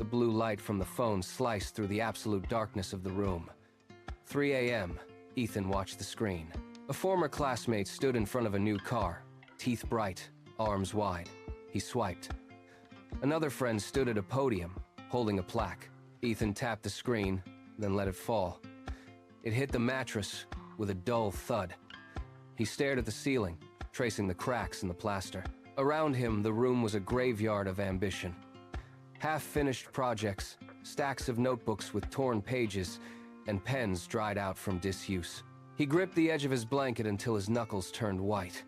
The blue light from the phone sliced through the absolute darkness of the room. 3 a.m., Ethan watched the screen. A former classmate stood in front of a new car, teeth bright, arms wide. He swiped. Another friend stood at a podium, holding a plaque. Ethan tapped the screen, then let it fall. It hit the mattress with a dull thud. He stared at the ceiling, tracing the cracks in the plaster. Around him, the room was a graveyard of ambition. Half-finished projects, stacks of notebooks with torn pages, and pens dried out from disuse. He gripped the edge of his blanket until his knuckles turned white.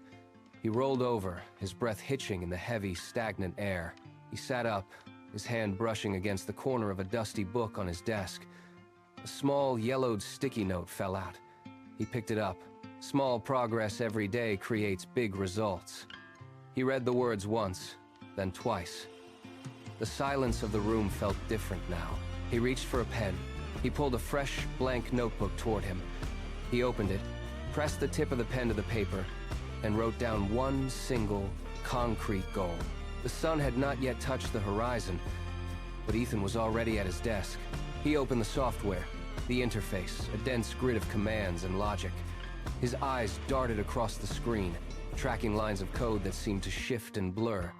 He rolled over, his breath hitching in the heavy, stagnant air. He sat up, his hand brushing against the corner of a dusty book on his desk. A small, yellowed sticky note fell out. He picked it up. Small progress every day creates big results. He read the words once, then twice. The silence of the room felt different now. He reached for a pen. He pulled a fresh, blank notebook toward him. He opened it, pressed the tip of the pen to the paper, and wrote down one single, concrete goal. The sun had not yet touched the horizon, but Ethan was already at his desk. He opened the software, the interface, a dense grid of commands and logic. His eyes darted across the screen, tracking lines of code that seemed to shift and blur.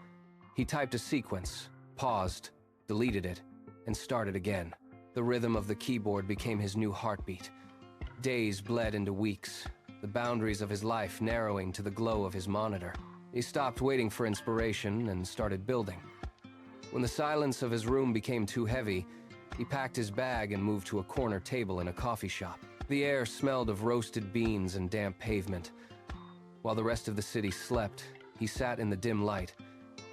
He typed a sequence, paused, deleted it, and started again. The rhythm of the keyboard became his new heartbeat. Days bled into weeks, the boundaries of his life narrowing to the glow of his monitor. He stopped waiting for inspiration and started building. When the silence of his room became too heavy, he packed his bag and moved to a corner table in a coffee shop. The air smelled of roasted beans and damp pavement. While the rest of the city slept, he sat in the dim light,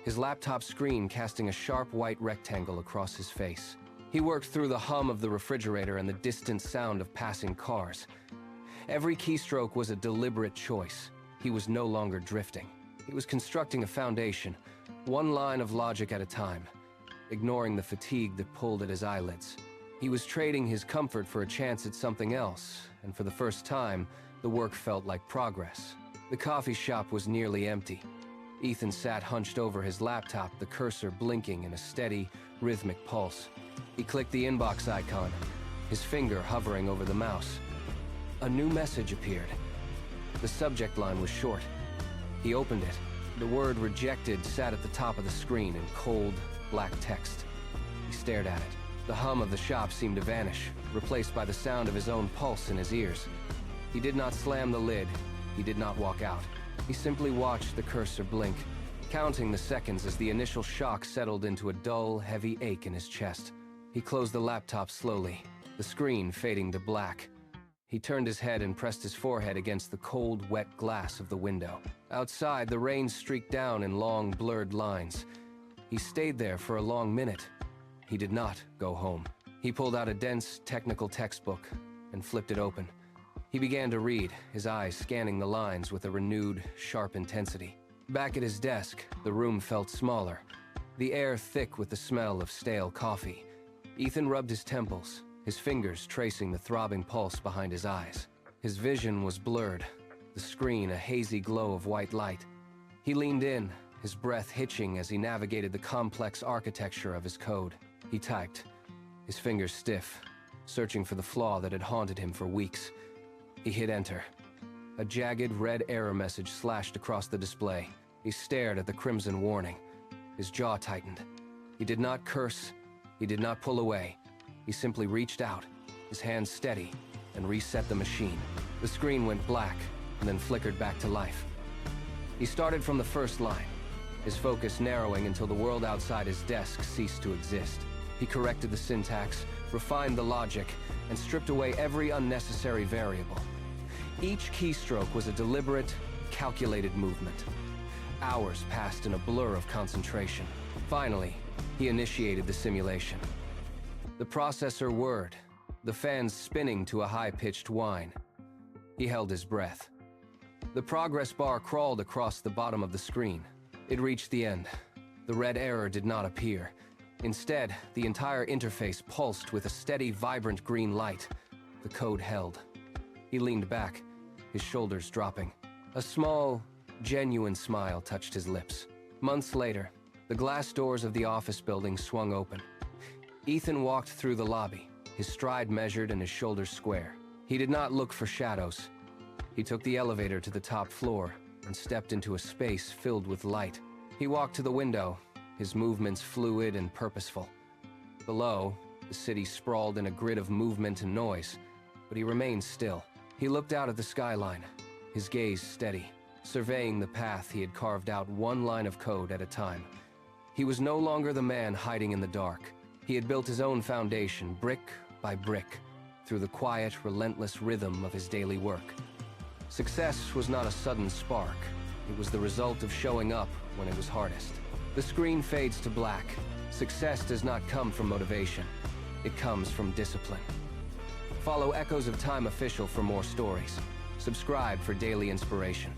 his laptop screen casting a sharp white rectangle across his face. He worked through the hum of the refrigerator and the distant sound of passing cars. Every keystroke was a deliberate choice. He was no longer drifting. He was constructing a foundation, one line of logic at a time, ignoring the fatigue that pulled at his eyelids. He was trading his comfort for a chance at something else, and for the first time, the work felt like progress. The coffee shop was nearly empty. Ethan sat hunched over his laptop, the cursor blinking in a steady, rhythmic pulse. He clicked the inbox icon, his finger hovering over the mouse. A new message appeared. The subject line was short. He opened it. The word "rejected" sat at the top of the screen in cold, black text. He stared at it. The hum of the shop seemed to vanish, replaced by the sound of his own pulse in his ears. He did not slam the lid. He did not walk out. He simply watched the cursor blink, counting the seconds as the initial shock settled into a dull, heavy ache in his chest. He closed the laptop slowly, the screen fading to black. He turned his head and pressed his forehead against the cold, wet glass of the window. Outside, the rain streaked down in long, blurred lines. He stayed there for a long minute. He did not go home. He pulled out a dense, technical textbook and flipped it open. He began to read, his eyes scanning the lines with a renewed, sharp intensity. Back at his desk, the room felt smaller, the air thick with the smell of stale coffee. Ethan rubbed his temples, his fingers tracing the throbbing pulse behind his eyes. His vision was blurred, the screen a hazy glow of white light. He leaned in, his breath hitching as he navigated the complex architecture of his code. He typed, his fingers stiff, searching for the flaw that had haunted him for weeks. He hit enter. A jagged red error message slashed across the display. He stared at the crimson warning. His jaw tightened. He did not curse. He did not pull away. He simply reached out, his hands steady, and reset the machine. The screen went black and then flickered back to life. He started from the first line, his focus narrowing until the world outside his desk ceased to exist. He corrected the syntax, refined the logic, and stripped away every unnecessary variable. Each keystroke was a deliberate, calculated movement. Hours passed in a blur of concentration. Finally, he initiated the simulation. The processor whirred, the fans spinning to a high-pitched whine. He held his breath. The progress bar crawled across the bottom of the screen. It reached the end. The red error did not appear. Instead, the entire interface pulsed with a steady, vibrant green light. The code held. He leaned back, his shoulders dropping. A small, genuine smile touched his lips. Months later, the glass doors of the office building swung open. Ethan walked through the lobby, his stride measured and his shoulders square. He did not look for shadows. He took the elevator to the top floor and stepped into a space filled with light. He walked to the window, his movements fluid and purposeful. Below, the city sprawled in a grid of movement and noise, but he remained still. He looked out at the skyline, his gaze steady, surveying the path he had carved out one line of code at a time. He was no longer the man hiding in the dark. He had built his own foundation, brick by brick, through the quiet, relentless rhythm of his daily work. Success was not a sudden spark. It was the result of showing up when it was hardest. The screen fades to black. Success does not come from motivation. It comes from discipline. Follow Echoes of Time Official for more stories. Subscribe for daily inspiration.